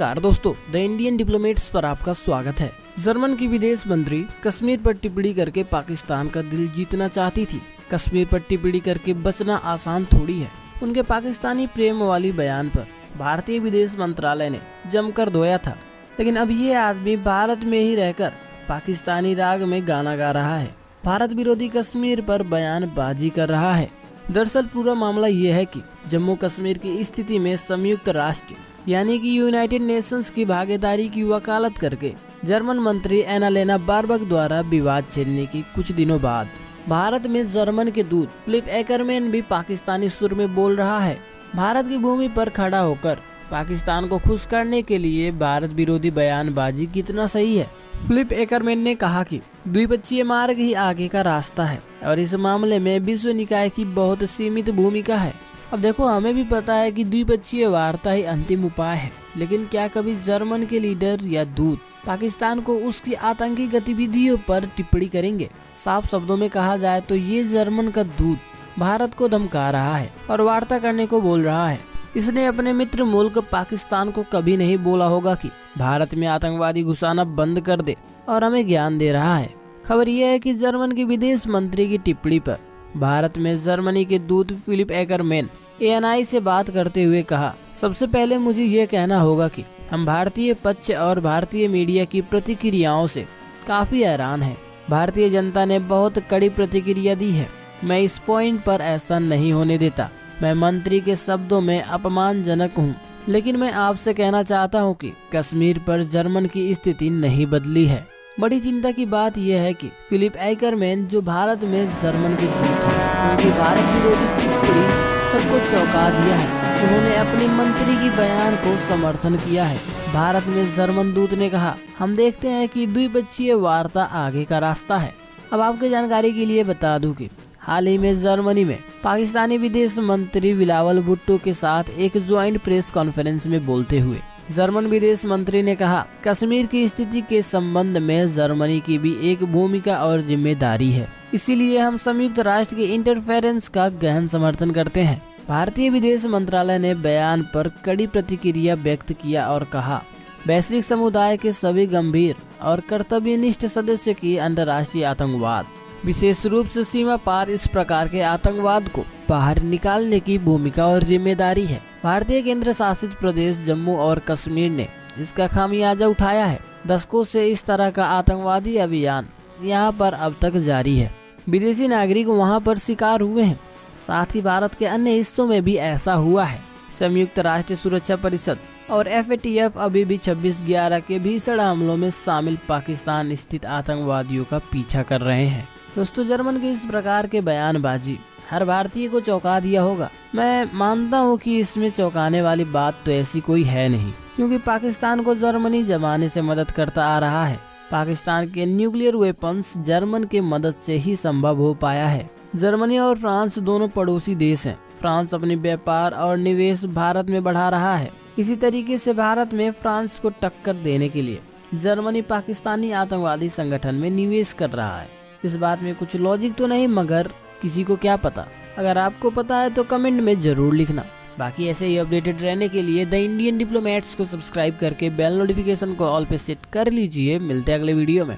नमस्कार दोस्तों, the Indian diplomats पर आपका स्वागत है। जर्मन की विदेश मंत्री कश्मीर पर टिप्पणी करके पाकिस्तान का दिल जीतना चाहती थी। कश्मीर पर टिप्पणी करके बचना आसान थोड़ी है। उनके पाकिस्तानी प्रेम वाली बयान पर भारतीय विदेश मंत्रालय ने जमकर धोया था, लेकिन अब ये आदमी भारत में ही रहकर पाकिस्तानी राग में गाना गा रहा है। भारत विरोधी कश्मीर पर बयानबाजी कर रहा है। दरअसल पूरा मामला ये है कि जम्मू कश्मीर की स्थिति में संयुक्त राष्ट्र यानी कि यूनाइटेड नेशंस की भागीदारी की वकालत करके जर्मन मंत्री एनालेना बारबक द्वारा विवाद छेड़ने की कुछ दिनों बाद भारत में जर्मन के दूत फिलिप एकरमैन भी पाकिस्तानी सुर में बोल रहा है। भारत की भूमि पर खड़ा होकर पाकिस्तान को खुश करने के लिए भारत विरोधी बयानबाजी कितना सही है। फिलिप एकरमैन ने कहा कि द्विपक्षीय मार्ग ही आगे का रास्ता है और इस मामले में विश्व निकाय की बहुत सीमित भूमिका है। अब देखो, हमें भी पता है कि द्विपक्षीय वार्ता ही अंतिम उपाय है, लेकिन क्या कभी जर्मन के लीडर या दूत पाकिस्तान को उसकी आतंकी गतिविधियों पर टिप्पणी करेंगे? साफ शब्दों में कहा जाए तो ये जर्मन का दूत भारत को धमका रहा है और वार्ता करने को बोल रहा है। इसने अपने मित्र मुल्क पाकिस्तान को कभी नहीं बोला होगा कि भारत में आतंकवादी घुसाना बंद कर दे और हमें ज्ञान दे रहा है। खबर यह है कि जर्मन के विदेश मंत्री की टिप्पणी पर भारत में जर्मनी के दूत फिलिप एकरमैन ANI से बात करते हुए कहा, सबसे पहले मुझे ये कहना होगा कि हम भारतीय पक्ष और भारतीय मीडिया की प्रतिक्रियाओं से काफी हैरान हैं। भारतीय जनता ने बहुत कड़ी प्रतिक्रिया दी है। मैं इस पॉइंट पर ऐसा नहीं होने देता। मैं मंत्री के शब्दों में अपमानजनक हूँ, लेकिन मैं आपसे कहना चाहता हूँ कि कश्मीर पर जर्मन की स्थिति नहीं बदली है। बड़ी चिंता की बात यह है कि फिलिप एकरमैन जो भारत में जर्मन के दूत हैं, उनकी भारत विरोधी टिप्पणी सबको चौंका दिया है। उन्होंने अपने मंत्री की बयान को समर्थन किया है। भारत में जर्मन दूत ने कहा, हम देखते हैं कि द्विपक्षीय वार्ता आगे का रास्ता है। अब आपके जानकारी के लिए बता दूं कि हाल ही में जर्मनी में पाकिस्तानी विदेश मंत्री बिलावल भुट्टो के साथ एक ज्वाइंट प्रेस कॉन्फ्रेंस में बोलते हुए जर्मन विदेश मंत्री ने कहा, कश्मीर की स्थिति के संबंध में जर्मनी की भी एक भूमिका और जिम्मेदारी है, इसीलिए हम संयुक्त राष्ट्र के इंटरफेरेंस का गहन समर्थन करते हैं। भारतीय विदेश मंत्रालय ने बयान पर कड़ी प्रतिक्रिया व्यक्त किया और कहा, वैश्विक समुदाय के सभी गंभीर और कर्तव्यनिष्ठ सदस्य की अंतर्राष्ट्रीय आतंकवाद, विशेष रूप से सीमा पार इस प्रकार के आतंकवाद को बाहर निकालने की भूमिका और जिम्मेदारी है। भारतीय केंद्र शासित प्रदेश जम्मू और कश्मीर ने इसका खामियाजा उठाया है। दशकों से इस तरह का आतंकवादी अभियान यहाँ पर अब तक जारी है। विदेशी नागरिक वहाँ पर शिकार हुए हैं। साथ ही भारत के अन्य हिस्सों में भी ऐसा हुआ है। संयुक्त राष्ट्र सुरक्षा परिषद और FATF अभी भी 26/11 के भीषण हमलों में शामिल पाकिस्तान स्थित आतंकवादियों का पीछा कर रहे हैं। दोस्तों, जर्मन की इस प्रकार के बयानबाजी हर भारतीय को चौंका दिया होगा। मैं मानता हूं कि इसमें चौंकाने वाली बात तो ऐसी कोई है नहीं, क्योंकि पाकिस्तान को जर्मनी जमाने से मदद करता आ रहा है। पाकिस्तान के न्यूक्लियर वेपन्स जर्मन के मदद से ही संभव हो पाया है। जर्मनी और फ्रांस दोनों पड़ोसी देश हैं। फ्रांस अपनी व्यापार और निवेश भारत में बढ़ा रहा है। इसी तरीके से भारत में फ्रांस को टक्कर देने के लिए जर्मनी पाकिस्तानी आतंकवादी संगठन में निवेश कर रहा है। इस बात में कुछ लॉजिक तो नहीं, मगर किसी को क्या पता। अगर आपको पता है तो कमेंट में जरूर लिखना। बाकी ऐसे ही अपडेटेड रहने के लिए द इंडियन डिप्लोमेट्स को सब्सक्राइब करके बेल नोटिफिकेशन को ऑल पे सेट कर लीजिए। मिलते हैं अगले वीडियो में।